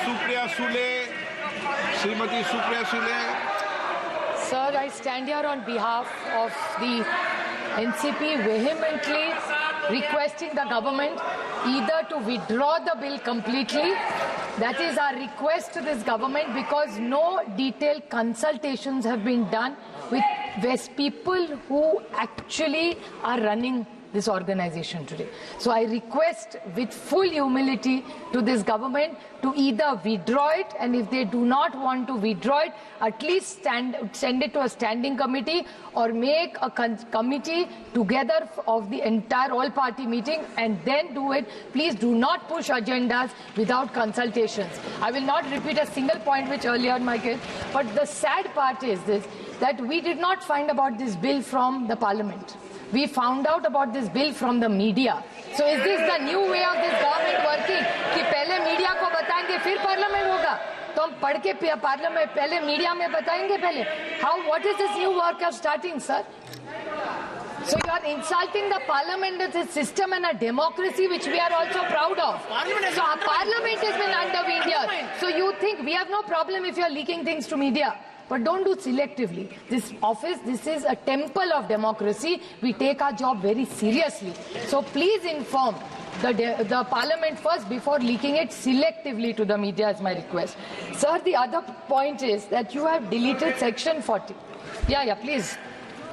Supriya Sule, Shrimati Supriya Sule. Sir, I stand here on behalf of the NCP vehemently requesting the government either to withdraw the bill completely. That is our request to this government, because no detailed consultations have been done with people who actually are running this organization today. So I request with full humility to this government to either withdraw it, and if they do not want to withdraw it, at least send it to a standing committee or make a committee together of the entire all-party meeting and then do it. Please do not push agendas without consultations. I will not repeat a single point which earlier my kid, but the sad part is this, that we did not find about this bill from the parliament. We found out about this bill from the media. So is this the new way of this government working? कि पहले media को बताएंगे फिर parliament होगा, तो हम पढ़ के पार्लियामेंट पहले मीडिया में बताएंगे पहले. How? What is this new work of starting, sir? So you are insulting the parliament as a system and a democracy which we are also proud of. So our parliament has been undermined here. So you think we have no problem if you are leaking things to media? But don't do selectively. This office, this is a temple of democracy. We take our job very seriously. So please inform the parliament first before leaking it selectively to the media, is my request. Sir, the other point is that you have deleted section 40. Yeah, please.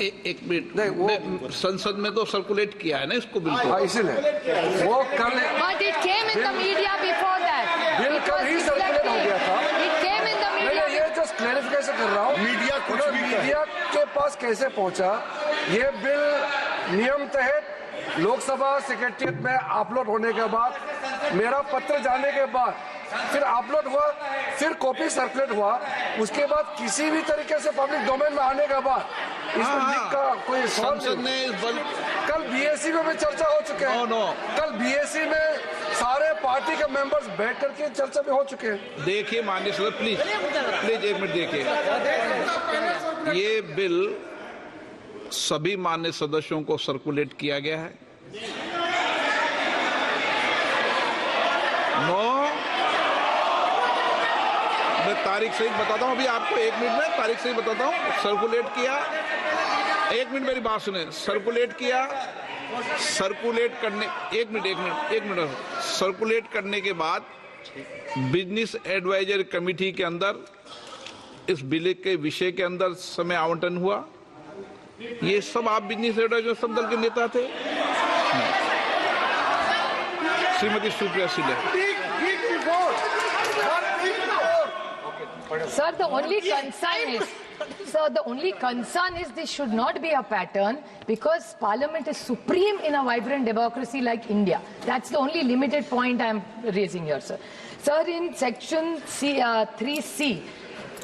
एक minute, संसद में तो circulate किया है ना इसको bill को, इसलिए वो कल. But it came in the media before that. Bill कल ही सर्कुलेट हो गया था. It came in the media. मैं ये जस्ट क्लैरिफिकेशन कर रहा हूँ. मीडिया के पास कैसे पहुँचा? ये बिल नियम तहत लोकसभा सेक्रेटरिएट में अपलोड होने के बाद, मेरा पत्र जाने के बाद, फिर अपलोड हुआ, फिर कॉपी सर्कुलेट हुआ, उसके बाद किसी भी तरीके से पब्लिक डोमेन में आने के बाद इसमें लीक का कोई संसद ने कल बीएससी में भी चर्चा हो चुके हैं. कल बीएससी में सारे पार्टी के मेंबर्स बैठ करके चर्चा में हो चुके हैं. देखिए माननीय सदस्य, प्लीज एक मिनट देखिए. ये बिल सभी माननीय सदस्यों को सर्कुलेट किया गया है. मैं तारीख सही बताता हूं, अभी आपको एक मिनट में तारीख सही बताता हूं. सर्कुलेट किया, एक मिनट मेरी बात सुने. सर्कुलेट किया, सर्कुलेट करने, एक मिनट सर्कुलेट करने के बाद बिजनेस एडवाइजरी कमेटी के अंदर इस बिल के विषय के अंदर समय आवंटन हुआ. ये सब आप बिजनेस एडवाइजर सब दल के नेता थे. Shrimati Supriya Sule. Sir, the only concern is this should not be a pattern, because Parliament is supreme in a vibrant democracy like India. That's the only limited point I am raising here, sir. Sir, in section 3C,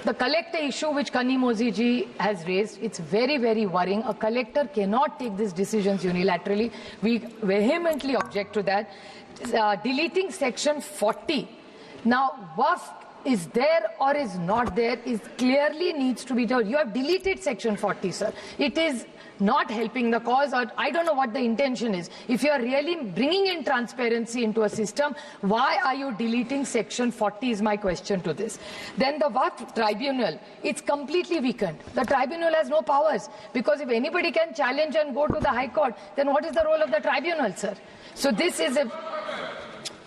the collector issue which Kani Mozi ji has raised, it's very, very worrying. A collector cannot take these decisions unilaterally. We vehemently object to that. Deleting section 40. Now, WAF is there or is not there is clearly needs to be done. You have deleted section 40, sir. It is not helping the cause, or I don't know what the intention is. If you are really bringing in transparency into a system, why are you deleting section 40 is my question to this. Then the WAF tribunal, it's completely weakened. The tribunal has no powers, because if anybody can challenge and go to the High Court, then what is the role of the tribunal, sir? So this is a...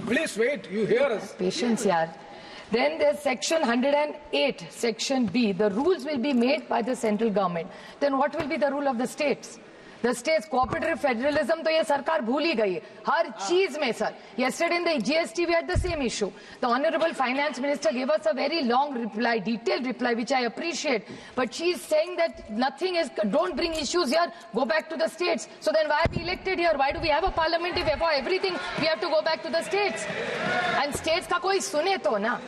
Please wait, you hear us. Patience, yaar. Then there's section 108, section B. The rules will be made by the central government. Then what will be the rule of the states? The states, cooperative federalism, तो ये सरकार भूल ही गई हर चीज में, sir. Yesterday in the GST we had the same issue. The Honorable Finance Minister gave us a very long reply, detailed reply, which I appreciate. But she is saying that nothing is, don't bring issues here, go back to the states. So then why are we elected here? Why do we have a parliament if for everything we have to go back to the states? And states का कोई सुने तो ना.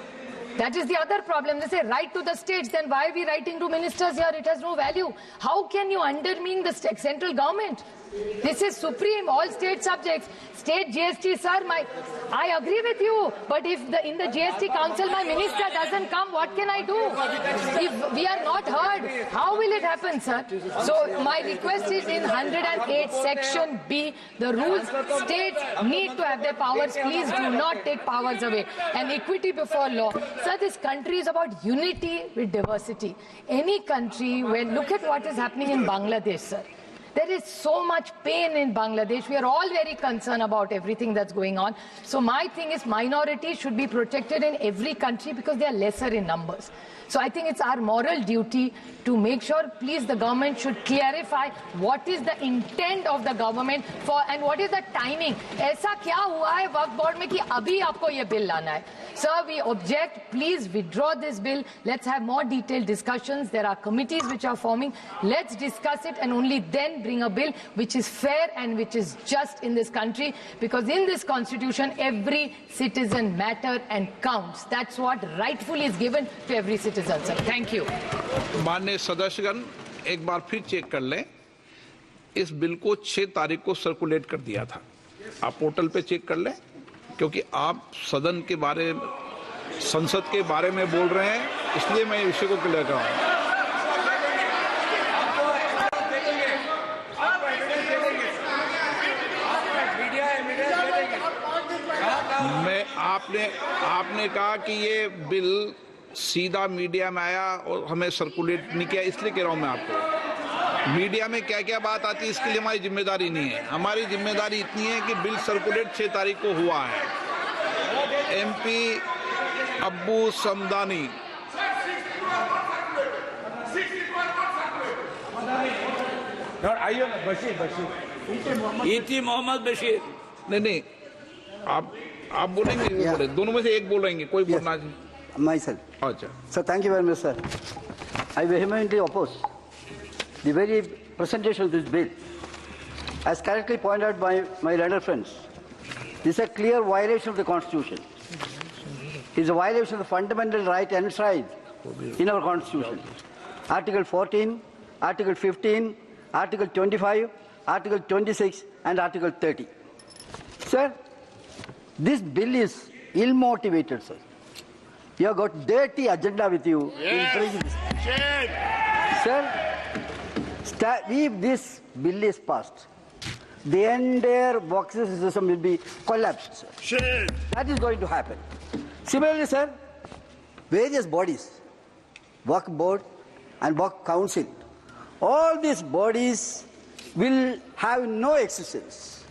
That is the other problem. They say write to the states, then why are we writing to ministers here? It has no value. How can you undermine the central government? This is supreme, all state subjects. State GST, sir, I agree with you. But if in the GST council my minister doesn't come, what can I do? If we are not heard, how will it happen, sir? So my request is in 108 section B, the rules states need to have their powers. Please do not take powers away. And equity before law. Sir, this country is about unity with diversity. Any country where, look at what is happening in Bangladesh, sir. There is so much pain in Bangladesh. We are all very concerned about everything that's going on. So my thing is minorities should be protected in every country because they are lesser in numbers. So I think it's our moral duty to make sure, please, the government should clarify what is the intent of the government for and what is the timing. ऐसा क्या हुआ है वक्फ board में कि अभी आपको ये bill लाना है? Sir, we object. Please withdraw this bill. Let's have more detailed discussions. There are committees which are forming. Let's discuss it and only then bring a bill which is fair and which is just in this country. Because in this constitution, every citizen matters and counts. That's what rightfully is given to every citizen. Sir. Thank you. माननीय सदस्यगण, एक बार फिर check कर लें। इस bill को 6 तारीख को circulate कर दिया था। आप पोर्टल पे चेक कर लें, क्योंकि आप सदन के बारे, संसद के बारे में बोल रहे हैं, इसलिए मैं विषय को क्लियर कर रहा हूं। मैं आपने कहा कि ये बिल सीधा मीडिया में आया और हमें सर्कुलेट नहीं किया, इसलिए कह रहा हूं मैं आपको। मीडिया में क्या क्या बात आती है इसके लिए हमारी जिम्मेदारी नहीं है। हमारी जिम्मेदारी इतनी है कि बिल सर्कुलेट 6 तारीख को हुआ है। MP अब्बू समदानी, इटी मोहम्मद बशीर। नहीं, आप बोलेंगे, बोले दोनों में से एक बोलेंगे, कोई बोलना नहीं। Myself. अच्छा Sir, thank you very much, sir. I vehemently oppose the very presentation of this bill. As correctly pointed out by my learned friends, this is a clear violation of the Constitution. It is a violation of the fundamental right enshrined in our Constitution. Article 14, Article 15, Article 25, Article 26, and Article 30. Sir, this bill is ill-motivated, sir. You have got dirty agenda with you. Yes. Sir, if this bill is passed, the entire boxes system will be collapsed, sir. That is going to happen. Similarly, sir, various bodies, Waqf Board and Waqf Council, all these bodies will have no existence.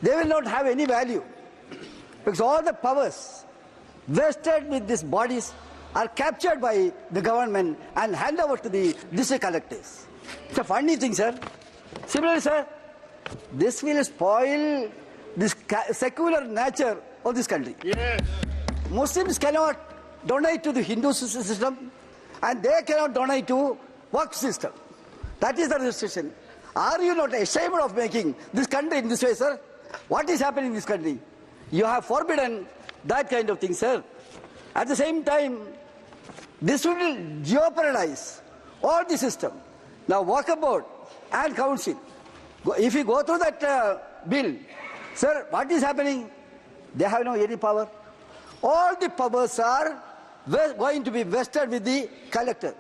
They will not have any value because all the powers vested with these bodies are captured by the government and handed over to the district collectors. It's a funny thing, sir. Similarly, sir, this will spoil this secular nature of this country. Yes. Muslims cannot donate to the Hindu system and they cannot donate to Waqf system. That is the restriction. Are you not ashamed of making this country in this way, sir? What is happening in this country? You have forbidden that kind of thing, sir. At the same time, this will jeopardize all the system. Now, Waqf Board and Council, if you go through that bill, sir, what is happening? They have no any power. All the powers are going to be vested with the collector.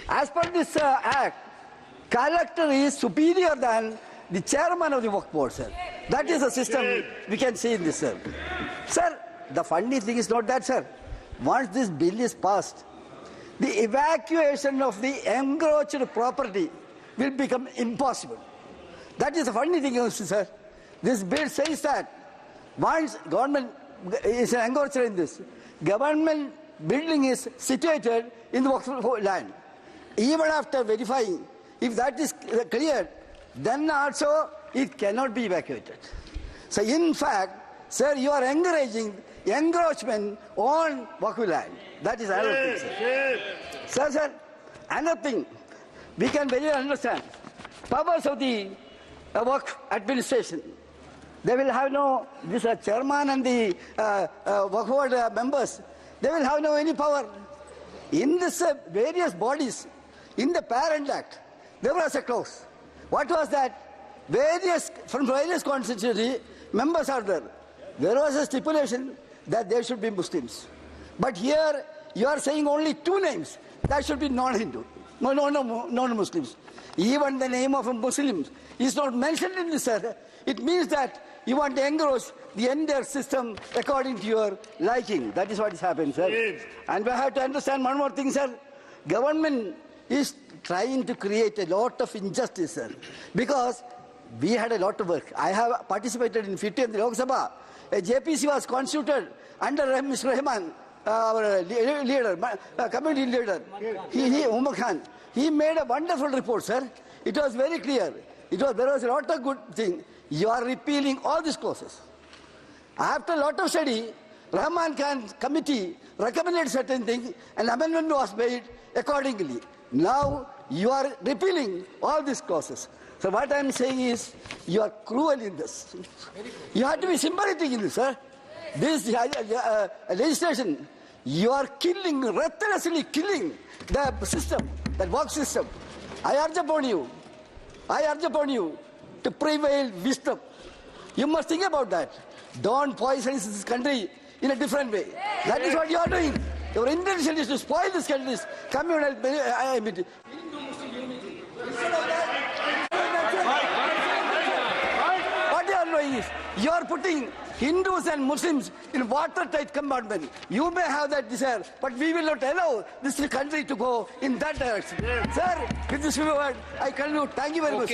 As per this act, collector is superior than the chairman of the Waqf Board, sir. That is the system we can see in this, sir. Sir, the funny thing is not that, sir. Once this bill is passed, the evacuation of the encroached property will become impossible. That is the funny thing, sir. This bill says that once government is encroached in this, government building is situated in the Waqf land. Even after verifying, if that is cleared, then also it cannot be evacuated. So in fact, sir, you are encouraging encroachment on Waqf land. That is another thing, sir. Sir, another thing, we can very well understand. Powers of the Waqf administration, they will have no, this chairman and the Waqf Board members, they will have no any power. In this various bodies, in the Parent Act, there was a clause. What was that? from various constituency, members are there. There was a stipulation that there should be Muslims. But here, you are saying only two names. That should be non-Hindu, non-Muslims. Even the name of a Muslim is not mentioned in this, sir. It means that you want to engross the entire system according to your liking. That is what is happening, sir. Yes. And we have to understand one more thing, sir. Government is trying to create a lot of injustice, sir. Because we had a lot of work. I have participated in 50th Lok Sabha. A JPC was constituted under Mr. Rahman, our leader, community leader. Umar Khan. He made a wonderful report, sir. It was very clear. There was a lot of good thing. You are repealing all these clauses. After a lot of study, Rahman Khan committee recommended certain things and amendment was made accordingly. Now you are repealing all these clauses. So what I am saying is, you are cruel in this. You have to be sympathetic in this, sir. This legislation, you are killing, ruthlessly killing the system, the work system. I urge upon you to prevail wisdom. You must think about that. Don't poison this country in a different way. That is what you are doing. Your intention is to spoil this country's communal. What you are doing is, you are putting Hindus and Muslims in watertight compartment. You may have that desire, but we will not allow this country to go in that direction. Yes. Sir, with this word, I conclude. Thank you very much.